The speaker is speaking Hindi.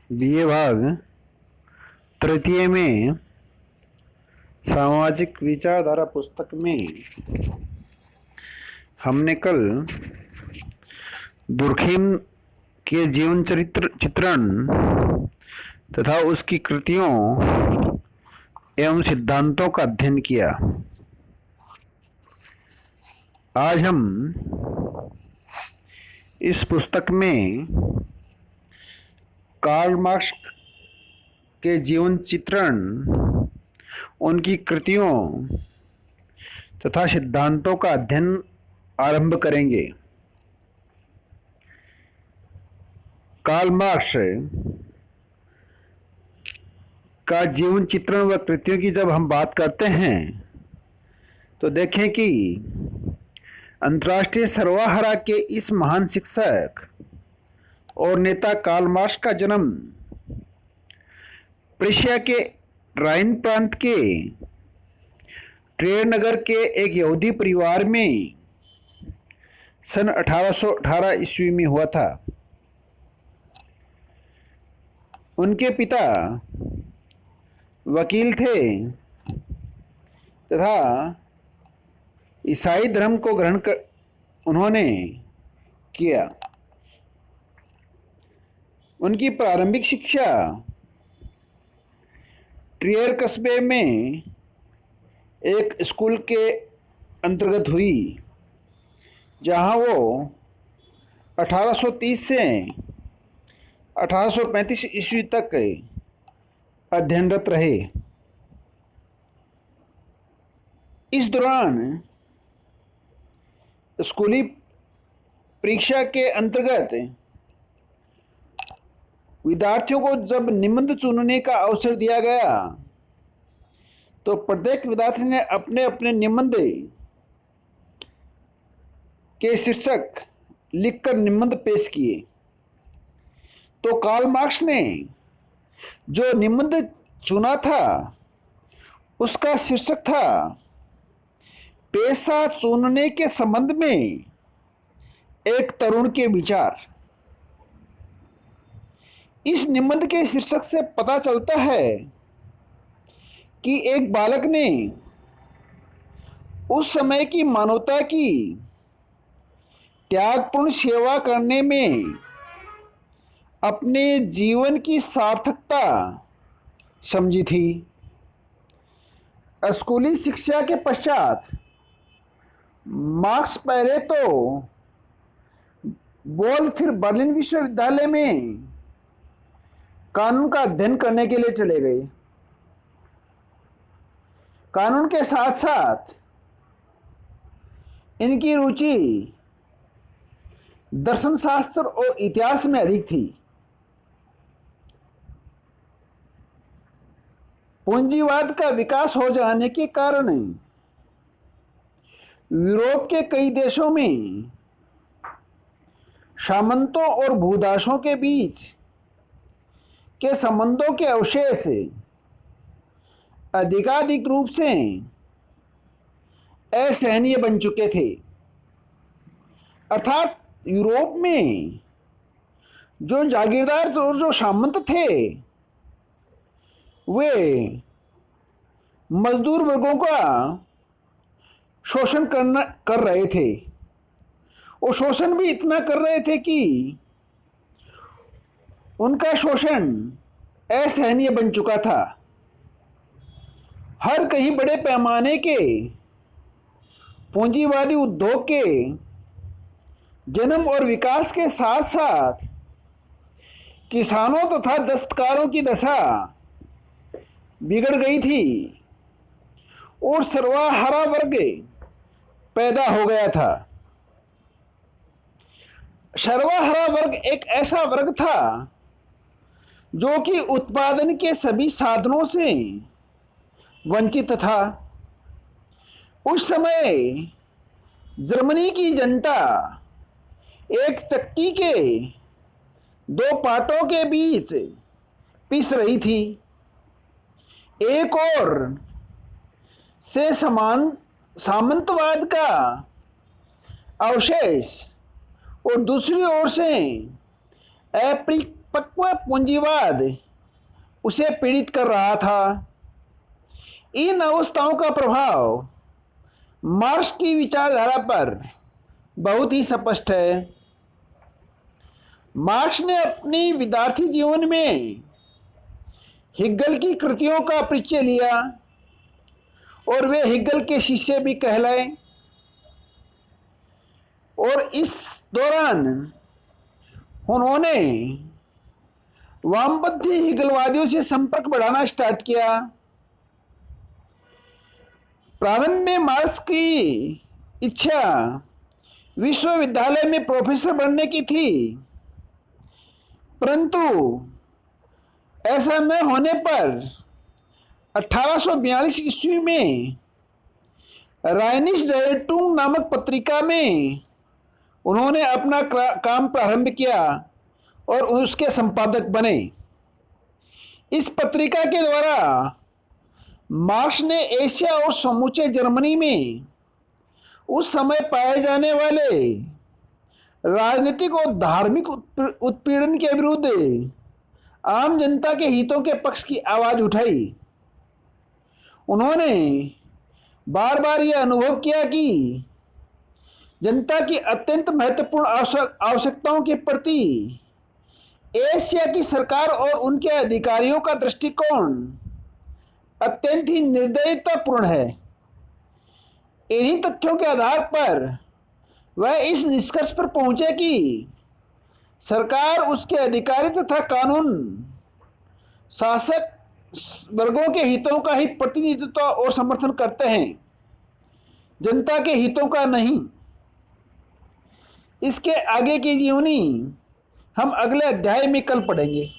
बीए भाग तृतीय में सामाजिक विचारधारा पुस्तक में हमने कल दुर्खेम के जीवन चरित्र चित्रण तथा उसकी कृतियों एवं सिद्धांतों का अध्ययन किया। आज हम इस पुस्तक में कार्ल मार्क्स के जीवन चित्रण, उनकी कृतियों तथा सिद्धांतों का अध्ययन आरंभ करेंगे। कार्ल मार्क्स का जीवन चित्रण व कृतियों की जब हम बात करते हैं तो देखें कि अंतर्राष्ट्रीय सर्वहारा के इस महान शिक्षक और नेता कार्ल मार्क्स का जन्म प्रुशिया के राइन प्रांत के ट्रेर नगर के एक यहूदी परिवार में सन 1818 ईस्वी में हुआ था। उनके पिता वकील थे तथा ईसाई धर्म को ग्रहण कर उन्होंने किया। उनकी प्रारंभिक शिक्षा ट्रियर कस्बे में एक स्कूल के अंतर्गत हुई, जहां वो 1830 से 1835 ईस्वी तक अध्ययनरत रहे। इस दौरान स्कूली परीक्षा के अंतर्गत विद्यार्थियों को जब निबंध चुनने का अवसर दिया गया तो प्रत्येक विद्यार्थी ने अपने अपने निबंध के शीर्षक लिखकर निबंध पेश किए। तो कार्ल मार्क्स ने जो निबंध चुना था उसका शीर्षक था पेशा चुनने के संबंध में एक तरुण के विचार। इस निबंध के शीर्षक से पता चलता है कि एक बालक ने उस समय की मानवता की त्यागपूर्ण सेवा करने में अपने जीवन की सार्थकता समझी थी। स्कूली शिक्षा के पश्चात मार्क्स पहले तो बोल फिर बर्लिन विश्वविद्यालय में कानून का अध्ययन करने के लिए चले गए। कानून के साथ साथ इनकी रुचि दर्शन शास्त्र और इतिहास में अधिक थी। पूंजीवाद का विकास हो जाने के कारण यूरोप के कई देशों में सामंतों और भूदासों के बीच के संबंधों के अवशेष अधिकाधिक रूप से असहनीय बन चुके थे। अर्थात यूरोप में जो जागीरदार और जो सामंत थे वे मजदूर वर्गों का शोषण कर रहे थे और शोषण भी इतना कर रहे थे कि उनका शोषण असहनीय बन चुका था। हर कहीं बड़े पैमाने के पूंजीवादी उद्योग के जन्म और विकास के साथ साथ किसानों तथा दस्तकारों की दशा बिगड़ गई थी और सर्वहारा वर्ग पैदा हो गया था। सर्वहारा वर्ग एक ऐसा वर्ग था जो कि उत्पादन के सभी साधनों से वंचित था। उस समय जर्मनी की जनता एक चक्की के दो पाटों के बीच पिस रही थी। एक और से सामंतवाद का अवशेष और दूसरी ओर से परिपक्व पूंजीवाद उसे पीड़ित कर रहा था। इन अवस्थाओं का प्रभाव मार्क्स की विचारधारा पर बहुत ही स्पष्ट है। मार्क्स ने अपनी विद्यार्थी जीवन में हेगल की कृतियों का परिचय लिया और वे हेगल के शिष्य भी कहलाए, और इस दौरान उन्होंने वामपंथी हेगलवादियों से संपर्क बढ़ाना स्टार्ट किया। प्रारंभ में मार्क्स की इच्छा विश्वविद्यालय में प्रोफेसर बनने की थी, परंतु ऐसा न होने पर 1842 ईस्वी में राइनिश ज़ाइटुंग नामक पत्रिका में उन्होंने अपना काम प्रारंभ किया और उसके संपादक बने। इस पत्रिका के द्वारा मार्क्स ने एशिया और समूचे जर्मनी में उस समय पाए जाने वाले राजनीतिक और धार्मिक उत्पीड़न के विरुद्ध आम जनता के हितों के पक्ष की आवाज उठाई। उन्होंने बार बार यह अनुभव किया कि जनता की अत्यंत महत्वपूर्ण आवश्यकताओं के प्रति एशिया की सरकार और उनके अधिकारियों का दृष्टिकोण अत्यंत ही निर्दयतापूर्ण है। इन्हीं तथ्यों के आधार पर वह इस निष्कर्ष पर पहुंचे कि सरकार, उसके अधिकारी तथा कानून शासक वर्गों के हितों का ही प्रतिनिधित्व और समर्थन करते हैं, जनता के हितों का नहीं। इसके आगे की जीवनी हम अगले अध्याय में कल पढ़ेंगे।